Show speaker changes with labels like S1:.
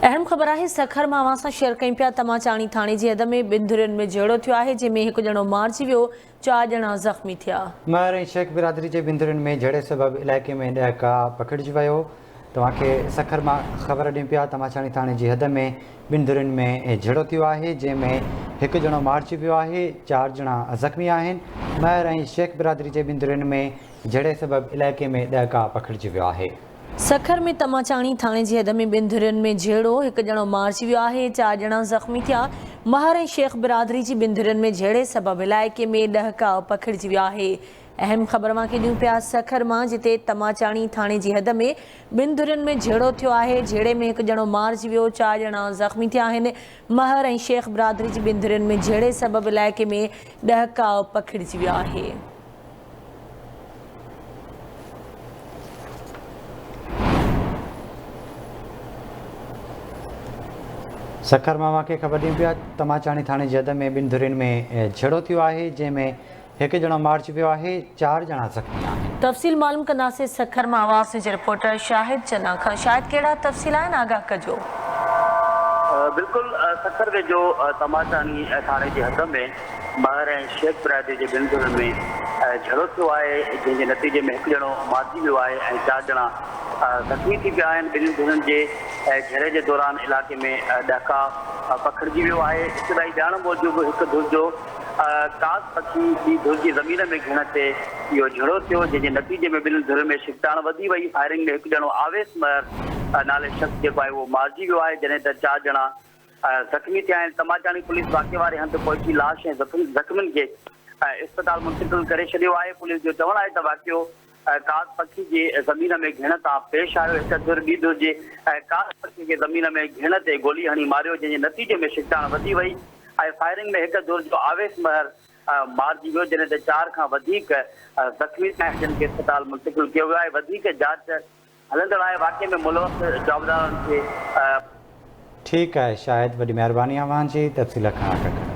S1: अहम खबर है सखर में अवां सां शेयर कयूं पिया। तमाचाणी थाणे जी हद में बिन धुरियुनि में झेड़ो थियो आहे, जंहिंमें हिकु ॼणो मारिजी वियो, 4 ॼणा ज़ख़्मी थिया।
S2: महर ऐं शेख बिरादरी जे बिन धुरियुनि में झेड़े सबबि इलाइक़े में 10 का पकड़िजी वियो। तव्हांखे सखर मां ख़बर ॾियूं पिया। तमाचाणी थाणे जी हद में बिन धुरियुनि में झेड़ो थियो आहे, जंहिंमें हिकु ॼणो मारिजी वियो आहे, 4 ॼणा ज़ख़्मी आहिनि। महर ऐं शेख बिरादरी जे बिन धुरियुनि में झेड़े सबबि इलाइक़े में 10 का पकड़िजी वियो आहे।
S1: सखर में तमाचाणी थाणे जी हद में बिन धुरियुनि में झेड़ो, हिकु ॼणो मारिजी वियो आहे, 4 ॼणा ज़ख़्मी थिया। महर ऐं शेख बिरादरी जी बिन धुरियुनि में झेड़े सबबि इलाइक़े में 10 का पकड़िजी वियो आहे। अहम ख़बर मां ॾियूं पिया सखर मां, जिते तमाचाणी थाणे जी हद में बिन धुरियुनि में झेड़ो थियो आहे। झेड़े में हिकु ॼणो मारिजी वियो, 4 ॼणा ज़ख़्मी थिया आहिनि। महर ऐं शेख बिरादरी जी बिन धुरियुनि में झेड़े सबबि इलाइक़े में 10 का पकड़िजी वियो आहे।
S2: सखर मां खे ख़बर ॾियूं पिया। तमाचाणी थाणे जी हद में बिन धुरियुनि में झेड़ो थियो आहे, जंहिंमें हिकु ॼणो मारिजी वियो आहे, 4 ॼणा ज़ख़्मी आहिनि।
S1: तफ़सील मालूम कंदासीं सखर मां आवाज़ जे रिपोर्टर शाहिद चना खां। शाहिद, कहिड़ा तफ़सील आहिनि, आगाह कजो।
S3: बिल्कुल सखर वेझो तमाचाणी थाणे जी हद में महर ऐं शेख बिरादरी जे बिन धुरियुनि में झेड़ो थियो आहे, जंहिंजे नतीजे में हिकु ॼणो मारिजी वियो आहे ऐं 4 ॼणा ज़ख़्मी थी विया आहिनि। बिन धुरियुनि जे झेड़े जे दौरान इलाइक़े में ॾका पकड़िजी वियो आहे। इब्तिदाई ॼाण मूजिबि हिकु धुर जो कास पखी जी धुर जी ज़मीन में घिण ते इहो झेड़ो थियो, जंहिंजे नतीजे में बिन धुरियुनि में छिकताण वधी वई। फायरिंग में हिकु ॼणो आवेश महर नाले शख़्स जेको आहे उहो मारिजी वियो आहे, जॾहिं त 4 ॼणा ज़ख़्मी थिया आहिनि। तमाचाणी पुलिस वाक़े वारे हंधि पहुची लाश ऐं ज़ख़्मियुनि खे इस्पताल मुंतक़िल करे छॾियो आहे। पुलिस जो चवणु आहे त वाक़ियो कास पखी जे ज़मीन में घिण तां पेश आयो। हिकु धुर ॿी धुर जे कास पखी खे ज़मीन में घिण ते गोली हणी मारियो, जंहिंजे नतीजे में छिकताण वधी वई ऐं फायरिंग में हिकु धुर जो आवेश महर मारिजी वियो, जॾहिं त 4 खां वधीक ज़ख़्मी आहिनि, जिन खे इस्पताल मुंतक़िल कयो वियो आहे। वधीक जांच हलंदड़ आहे। वाक़े में मुलवस जवाबदारनि खे
S2: ठीकु आहे शाहिद, वॾी महिरबानी अव्हां जी तफ़सील खां।